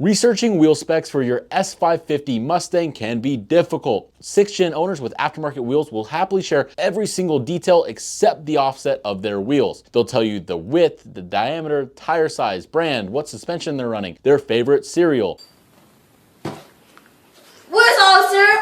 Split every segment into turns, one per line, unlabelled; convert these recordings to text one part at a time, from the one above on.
Researching wheel specs for your S550 Mustang can be difficult. 6th gen owners with aftermarket wheels will happily share every single detail except the offset of their wheels. They'll tell you the width, the diameter, tire size, brand, what suspension they're running, their favorite cereal.
Where's all, sir?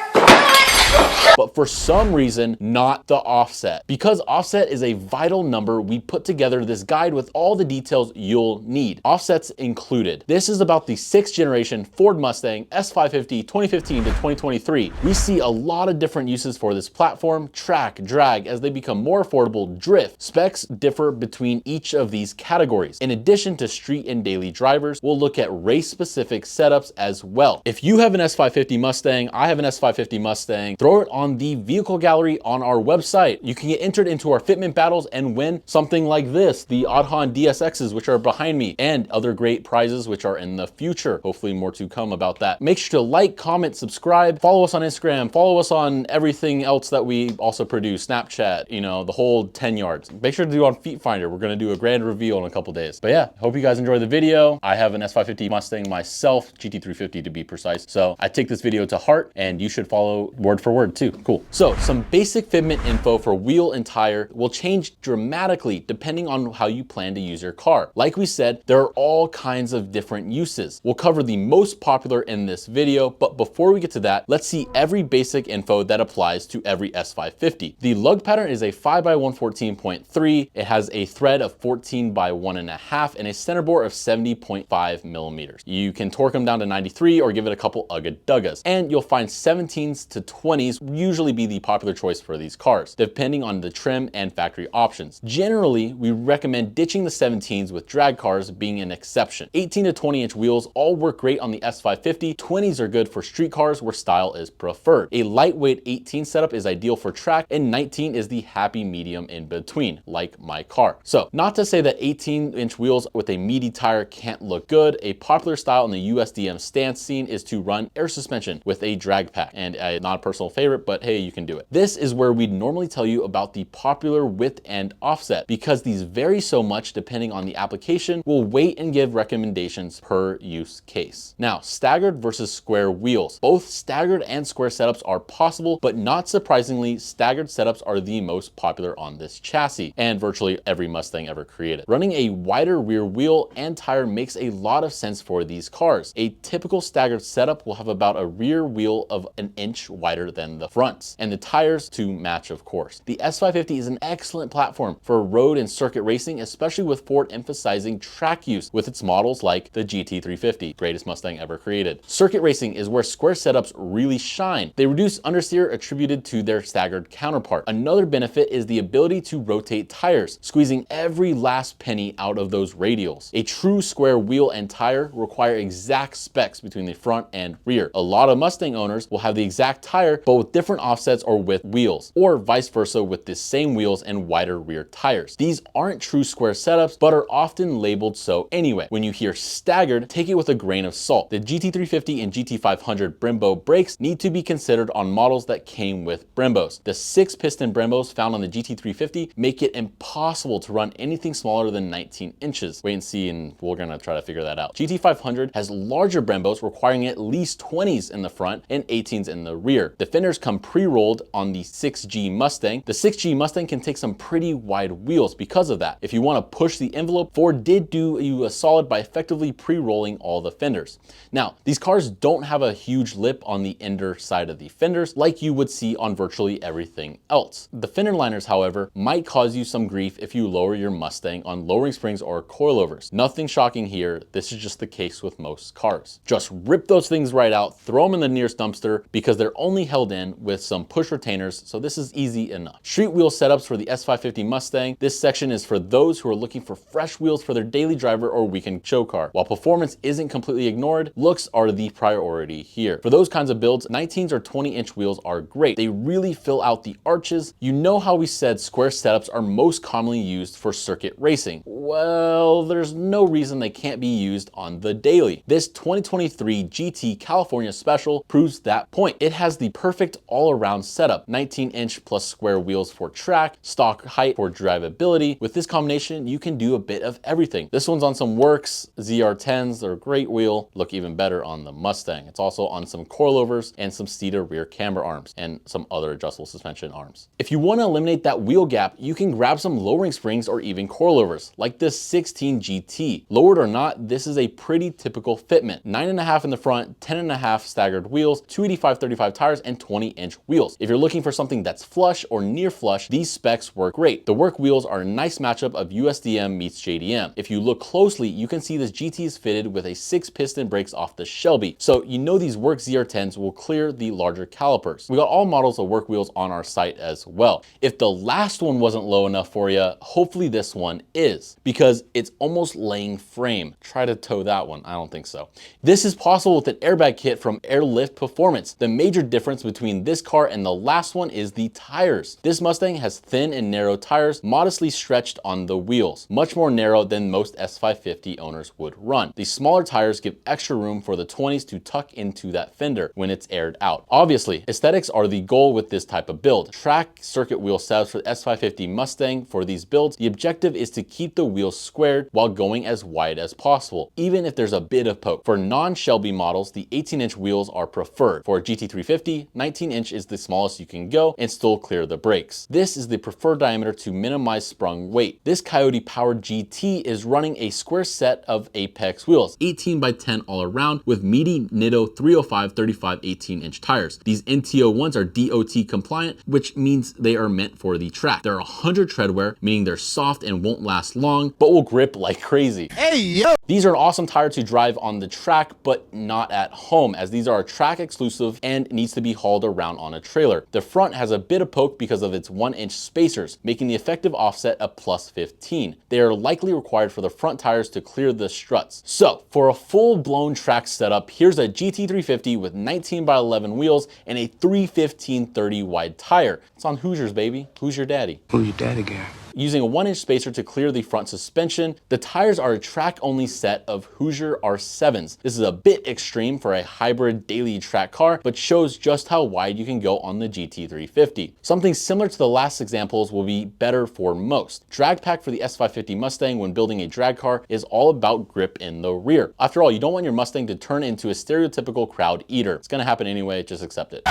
But for some reason, not the offset. Because offset is a vital number, we put together this guide with all the details you'll need. Offsets included. This is about the 6th generation Ford Mustang S550 2015 to 2023. We see a lot of different uses for this platform: track, drag, as they become more affordable, drift. Specs differ between each of these categories. In addition to street and daily drivers, we'll look at race-specific setups as well. If you have an S550 Mustang, I have an S550 Mustang, throw it on the vehicle gallery on our website. You can get entered into our fitment battles and win something like this, the Adhan DSXs, which are behind me, and other great prizes which are in the future. Hopefully more to come about that. Make sure to like, comment, subscribe, follow us on Instagram, follow us on everything else that we also produce, Snapchat, you know, the whole 10 yards. Make sure to do on Feet Finder. We're gonna do a grand reveal in a couple days. But yeah, hope you guys enjoy the video. I have an S550 Mustang myself, GT350 to be precise. So I take this video to heart, and you should follow word for word too. Cool. So some basic fitment info for wheel and tire will change dramatically depending on how you plan to use your car. Like we said, there are all kinds of different uses. We'll cover the most popular in this video, but before we get to that, let's see every basic info that applies to every S550. The lug pattern is a 5x114.3. It has a thread of 14x1.5 and a center bore of 70.5 millimeters. You can torque them down to 93 or give it a couple ugga-duggas. And you'll find 17s to 20s usually be the popular choice for these cars, depending on the trim and factory options. Generally, we recommend ditching the 17s, with drag cars being an exception. 18 to 20 inch wheels all work great on the S550. 20s are good for street cars where style is preferred. A lightweight 18 setup is ideal for track, and 19 is the happy medium in between, like my car. So not to say that 18 inch wheels with a meaty tire can't look good. A popular style in the USDM stance scene is to run air suspension with a drag pack, and not a personal favorite, but hey, you can do it. This is where we'd normally tell you about the popular width and offset. Because these vary so much depending on the application, we'll wait and give recommendations per use case. Now, staggered versus square wheels. Both staggered and square setups are possible, but not surprisingly, staggered setups are the most popular on this chassis and virtually every Mustang ever created. Running a wider rear wheel and tire makes a lot of sense for these cars. A typical staggered setup will have about a rear wheel of an inch wider than the fronts, and the tires to match, of course. The S550 is an excellent platform for road and circuit racing, especially with Ford emphasizing track use with its models like the GT350, greatest Mustang ever created. Circuit racing is where square setups really shine. They reduce understeer attributed to their staggered counterpart. Another benefit is the ability to rotate tires, squeezing every last penny out of those radials. A true square wheel and tire require exact specs between the front and rear. A lot of Mustang owners will have the exact tire, but with different offsets or with wheels, or vice versa with the same wheels and wider rear tires. These aren't true square setups, but are often labeled so anyway. When you hear staggered, take it with a grain of salt. The GT350 and GT500 Brembo brakes need to be considered on models that came with Brembos. The 6-piston Brembos found on the GT350 make it impossible to run anything smaller than 19 inches. Wait and see, and we're gonna try to figure that out. GT500 has larger Brembos requiring at least 20s in the front and 18s in the rear. The fenders come pre-rolled on the 6G Mustang. The 6G Mustang can take some pretty wide wheels because of that. If you want to push the envelope, Ford did do you a solid by effectively pre-rolling all the fenders. Now, these cars don't have a huge lip on the inner side of the fenders like you would see on virtually everything else. The fender liners, however, might cause you some grief if you lower your Mustang on lowering springs or coilovers. Nothing shocking here. This is just the case with most cars. Just rip those things right out, throw them in the nearest dumpster because they're only held in with some push retainers, so this is easy enough. Street wheel setups for the S550 Mustang. This section is for those who are looking for fresh wheels for their daily driver or weekend show car. While performance isn't completely ignored, looks are the priority here. For those kinds of builds, 19s or 20-inch wheels are great. They really fill out the arches. You know how we said square setups are most commonly used for circuit racing? Well, there's no reason they can't be used on the daily. This 2023 GT California Special proves that point. It has the perfect all-around setup. 19-inch plus square wheels for track, stock height for drivability. With this combination, you can do a bit of everything. This one's on some Works ZR10s. They're a great wheel. Look even better on the Mustang. It's also on some coilovers and some Steeda rear camber arms and some other adjustable suspension arms. If you want to eliminate that wheel gap, you can grab some lowering springs or even coilovers, like this 16 GT. Lowered or not, this is a pretty typical fitment. 9.5 in the front, 10.5 staggered wheels, 285/35 tires, and 20-inch wheels. If you're looking for something that's flush or near flush, these specs work great. The work wheels are a nice matchup of USDM meets JDM. If you look closely, you can see this GT is fitted with a 6-piston brakes off the Shelby, so you know these Work ZR10s will clear the larger calipers. We got all models of work wheels on our site as well. If the last one wasn't low enough for you, hopefully this one is, because it's almost laying frame. Try to tow that one. I don't think so. This is possible with an airbag kit from Airlift Performance. The major difference between this car and the last one is the tires. This Mustang has thin and narrow tires, modestly stretched on the wheels, much more narrow than most S550 owners would run. The smaller tires give extra room for the 20s to tuck into that fender when it's aired out. Obviously, aesthetics are the goal with this type of build. Track circuit wheel setups for the S550 Mustang for these builds, the objective is to keep the wheels squared while going as wide as possible, even if there's a bit of poke. For non-Shelby models, the 18-inch wheels are preferred. For GT350, 19-inch is the smallest you can go and still clear the brakes. This is the preferred diameter to minimize sprung weight. This Coyote powered GT is running a square set of Apex wheels, 18x10 all around with meaty Nitto 305/35 18-inch tires. These NTO ones are DOT compliant, which means they are meant for the track. They're 100 treadwear, meaning they're soft and won't last long, but will grip like crazy. Hey, yo! These are an awesome tire to drive on the track, but not at home, as these are a track exclusive and needs to be hauled around on a trailer. The front has a bit of poke because of its 1-inch spacers, making the effective offset a +15. They are likely required for the front tires to clear the struts. So, for a full-blown track setup, here's a GT350 with 19x11 wheels and a 315/30 wide tire. It's on Hoosiers, baby. Who's your daddy?
Who's your daddy, girl?
Using a 1-inch spacer to clear the front suspension, the tires are a track-only set of Hoosier R7s. This is a bit extreme for a hybrid daily track car, but shows just how wide you can go on the GT350. Something similar to the last examples will be better for most. Drag pack for the S550 Mustang when building a drag car is all about grip in the rear. After all, you don't want your Mustang to turn into a stereotypical crowd eater. It's gonna happen anyway, just accept it.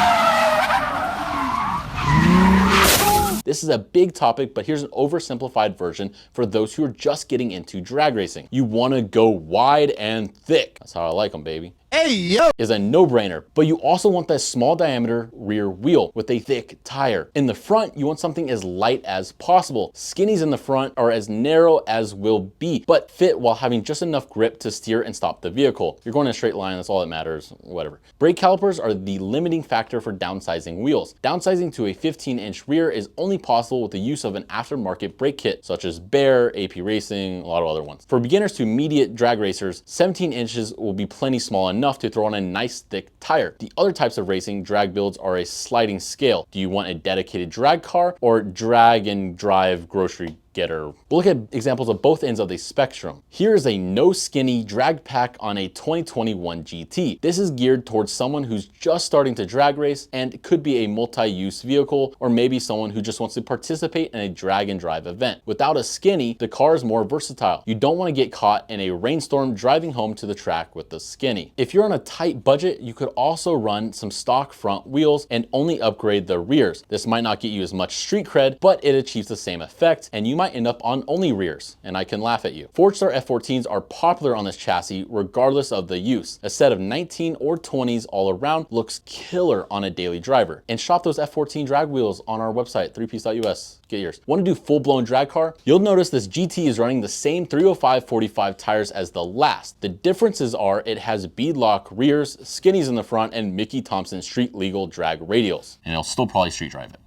This is a big topic, but here's an oversimplified version for those who are just getting into drag racing. You want to go wide and thick. That's how I like them, baby. Hey, yo! Is a no-brainer, but you also want that small diameter rear wheel with a thick tire. In the front, you want something as light as possible. Skinnies in the front are as narrow as will be, but fit while having just enough grip to steer and stop the vehicle. You're going in a straight line, that's all that matters, whatever. Brake calipers are the limiting factor for downsizing wheels. Downsizing to a 15-inch rear is only possible with the use of an aftermarket brake kit, such as Bear, AP Racing, a lot of other ones. For beginners to immediate drag racers, 17 inches will be plenty small enough to throw on a nice thick tire. The other types of racing drag builds are a sliding scale. Do you want a dedicated drag car or drag and drive grocery getter? We'll look at examples of both ends of the spectrum. Here is a no skinny drag pack on a 2021 GT. This is geared towards someone who's just starting to drag race and could be a multi-use vehicle, or maybe someone who just wants to participate in a drag and drive event. Without a skinny, the car is more versatile. You don't want to get caught in a rainstorm driving home to the track with the skinny. If you're on a tight budget, you could also run some stock front wheels and only upgrade the rears. This might not get you as much street cred, but it achieves the same effect, and you might end up on only rears, and I can laugh at you. Forgestar F14s are popular on this chassis regardless of the use. A set of 19 or 20s all around looks killer on a daily driver. And shop those F14 drag wheels on our website, threepiece.us. Get yours. Want to do full-blown drag car? You'll notice this GT is running the same 305/45 tires as the last. The differences are it has beadlock rears, skinnies in the front, and Mickey Thompson street legal drag radials. And it'll still probably street drive it.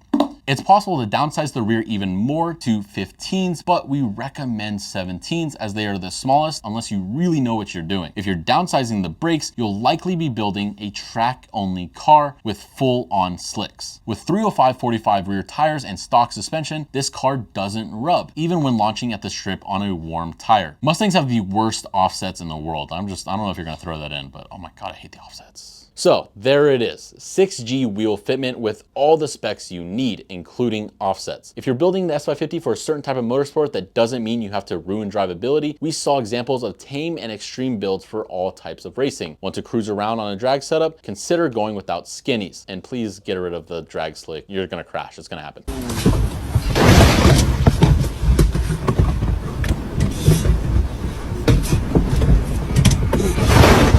It's possible to downsize the rear even more to 15s, but we recommend 17s as they are the smallest unless you really know what you're doing. If you're downsizing the brakes, you'll likely be building a track-only car with full-on slicks. With 305/45 rear tires and stock suspension, this car doesn't rub, even when launching at the strip on a warm tire. Mustangs have the worst offsets in the world. I don't know if you're gonna throw that in, but oh my God, I hate the offsets. So there it is, 6G wheel fitment with all the specs you need, including offsets. If you're building the S550 for a certain type of motorsport, that doesn't mean you have to ruin drivability. We saw examples of tame and extreme builds for all types of racing. Want to cruise around on a drag setup? Consider going without skinnies. And please get rid of the drag slick. You're gonna crash, it's gonna happen.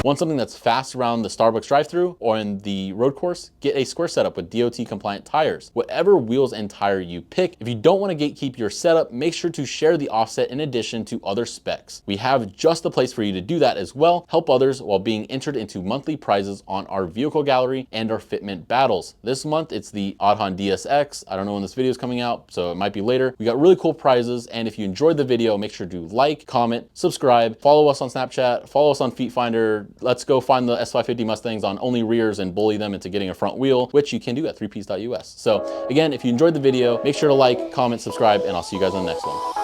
Want something that's fast around the Starbucks drive-thru or in the road course? Get a square setup with DOT compliant tires. Whatever wheels and tire you pick, if you don't want to gatekeep your setup, make sure to share the offset in addition to other specs. We have just the place for you to do that as well. Help others while being entered into monthly prizes on our vehicle gallery and our fitment battles. This month, it's the Adhan DSX. I don't know when this video is coming out, so it might be later. We got really cool prizes, and if you enjoyed the video, make sure to like, comment, subscribe, follow us on Snapchat, follow us on Feet Finder. Let's go find the S550 Mustangs on only rears and bully them into getting a front wheel, which you can do at threepiece.us. So again, if you enjoyed the video, make sure to like, comment, subscribe, and I'll see you guys on the next one.